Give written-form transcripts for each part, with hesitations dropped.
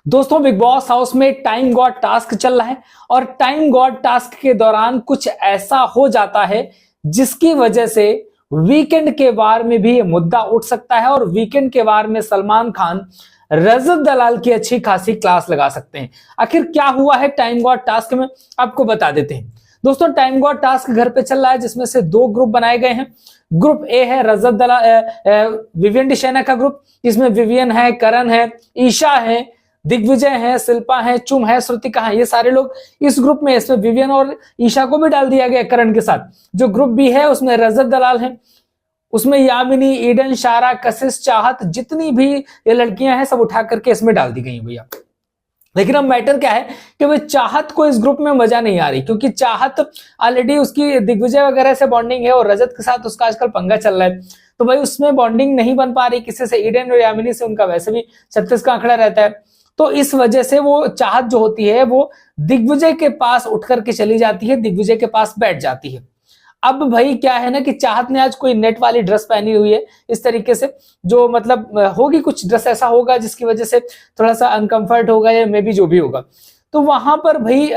दोस्तों big boss house में time God task चल रहा है और टाइम गॉड टास्क के दौरान कुछ ऐसा हो जाता है जिसकी वजह से वीकेंड के वार में भी ये मुद्दा उठ सकता है और वीकेंड के वार में सलमान खान रजत दलाल की अच्छी खासी क्लास लगा सकते हैं। आखिर क्या हुआ है टाइम गॉड टास्क में, आपको बता देते हैं। दोस्तों टाइम गॉड टास्क घर पे चल रहा है जिसमें से दो ग्रुप बनाए गए हैं। ग्रुप ए है रजत दलाल विवियन डिशैना का ग्रुप, इसमें विवियन है, करण है, ईशा है, दिग्विजय है, शिल्पा है, चुम है, श्रुतिका है, ये सारे लोग इस ग्रुप में। इसमें विवियन और ईशा को भी डाल दिया गया करण के साथ। जो ग्रुप बी है उसमें रजत दलाल है, उसमें यामिनी, ईडन, शारा, कशिश, चाहत, जितनी भी ये लड़कियां हैं सब उठा करके इसमें डाल दी गई हैं भैया। लेकिन अब मैटर क्या है कि भाई चाहत को इस ग्रुप में मजा नहीं आ रही, क्योंकि चाहत ऑलरेडी उसकी दिग्विजय वगैरह से बॉन्डिंग है और रजत के साथ उसका आजकल पंगा चल रहा है, तो भाई उसमें बॉन्डिंग नहीं बन पा रही किसी से। ईडन और यामिनी से उनका वैसे भी 36 का आंकड़ा रहता है, तो इस वजह से वो चाहत जो होती है वो दिग्विजय के पास उठ करके चली जाती है, दिग्विजय के पास बैठ जाती है। अब भाई क्या है ना कि चाहत ने आज कोई नेट वाली ड्रेस पहनी हुई है इस तरीके से, जो मतलब होगी कुछ ड्रेस ऐसा होगा जिसकी वजह से थोड़ा सा अनकंफर्ट होगा या मे बी जो भी होगा। तो वहां पर भाई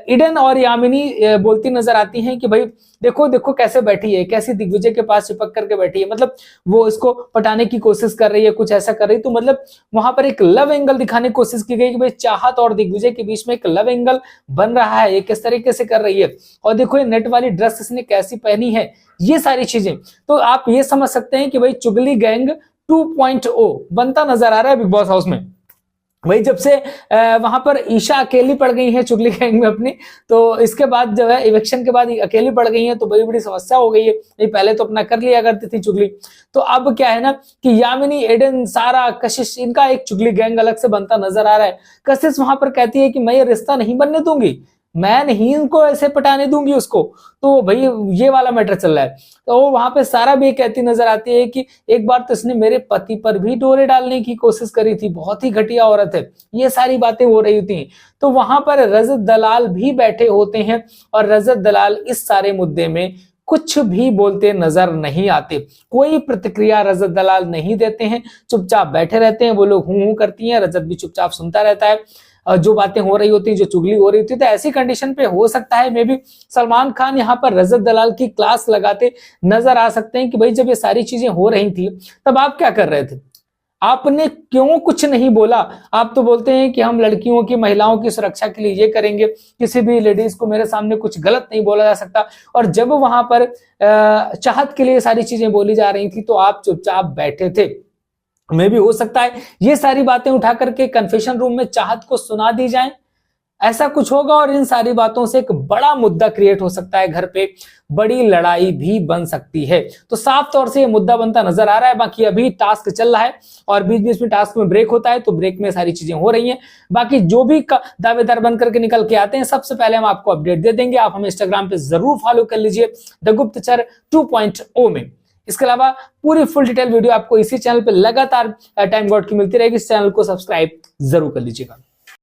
ईडन और यामिनी बोलती नजर आती हैं कि भाई देखो देखो कैसे बैठी है, कैसी दिग्विजय के पास चिपक करके बैठी है, मतलब वो इसको पटाने की कोशिश कर रही है, कुछ ऐसा कर रही है। तो मतलब वहां पर एक लव एंगल दिखाने की कोशिश की गई कि भाई चाहत और दिग्विजय के बीच में एक लव एंगल बन रहा है, ये किस तरीके से कर रही है, और देखो ये नेट वाली ड्रेस इसने कैसी पहनी है, ये सारी चीजें। तो आप ये समझ सकते हैं कि भाई चुगली गैंग 2.0 बनता नजर आ रहा है बिग बॉस हाउस में। वही जब से वहां पर ईशा अकेली पड़ गई है चुगली गैंग में अपनी, तो इसके बाद जो है इलेक्शन के बाद अकेली पड़ गई है, तो बड़ी बड़ी समस्या हो गई है। ये पहले तो अपना कर लिया करती थी चुगली, तो अब क्या है ना कि यामिनी, एडन, सारा, कशिश, इनका एक चुगली गैंग अलग से बनता नजर आ रहा है। कशिश वहां पर कहती है कि मैं ये रिश्ता नहीं बनने दूंगी, मैं नहीं इनको ऐसे पटाने दूंगी उसको, तो भाई ये वाला मैटर चल रहा है। तो वहां पे सारा भी कहती नजर आती है कि एक बार तो इसने मेरे पति पर भी डोरे डालने की कोशिश करी थी, बहुत ही घटिया औरत है, ये सारी बातें हो रही थी। तो वहां पर रजत दलाल भी बैठे होते हैं और रजत दलाल इस सारे मुद्दे में कुछ भी बोलते नजर नहीं आते, कोई प्रतिक्रिया रजत दलाल नहीं देते हैं, चुपचाप बैठे रहते हैं। वो लोग हूं करती हैं, रजत भी चुपचाप सुनता रहता है जो बातें हो रही होती हैं, जो चुगली हो रही होती है। तो ऐसी कंडीशन पे हो सकता है मे बी सलमान खान यहाँ पर रजत दलाल की क्लास लगाते नजर आ सकते हैं कि भाई जब ये सारी चीजें हो रही थी तब आप क्या कर रहे थे, आपने क्यों कुछ नहीं बोला। आप तो बोलते हैं कि हम लड़कियों की, महिलाओं की सुरक्षा के लिए ये करेंगे, किसी भी लेडीज को मेरे सामने कुछ गलत नहीं बोला जा सकता, और जब वहां पर चाहत के लिए सारी चीजें बोली जा रही थी तो आप चुपचाप बैठे थे। में भी हो सकता है ये सारी बातें उठा करके कन्फेशन रूम में चाहत को सुना दी जाए, ऐसा कुछ होगा और इन सारी बातों से एक बड़ा मुद्दा क्रिएट हो सकता है, घर पे बड़ी लड़ाई भी बन सकती है। तो साफ तौर से ये मुद्दा बनता नजर आ रहा है। बाकी अभी टास्क चल रहा है और बीच बीच में टास्क में ब्रेक होता है, तो ब्रेक में सारी चीजें हो रही हैं। बाकी जो भी दावेदार बन करके निकल के आते हैं सबसे पहले हम आपको अपडेट दे देंगे। आप हमें इंस्टाग्राम पे जरूर फॉलो कर लीजिए द गुप्तचर 2.0 में। इसके अलावा पूरी फुल डिटेल वीडियो आपको इसी चैनल पे लगातार टाइम गॉड की मिलती रहेगी। इस चैनल को सब्सक्राइब जरूर कर लीजिएगा।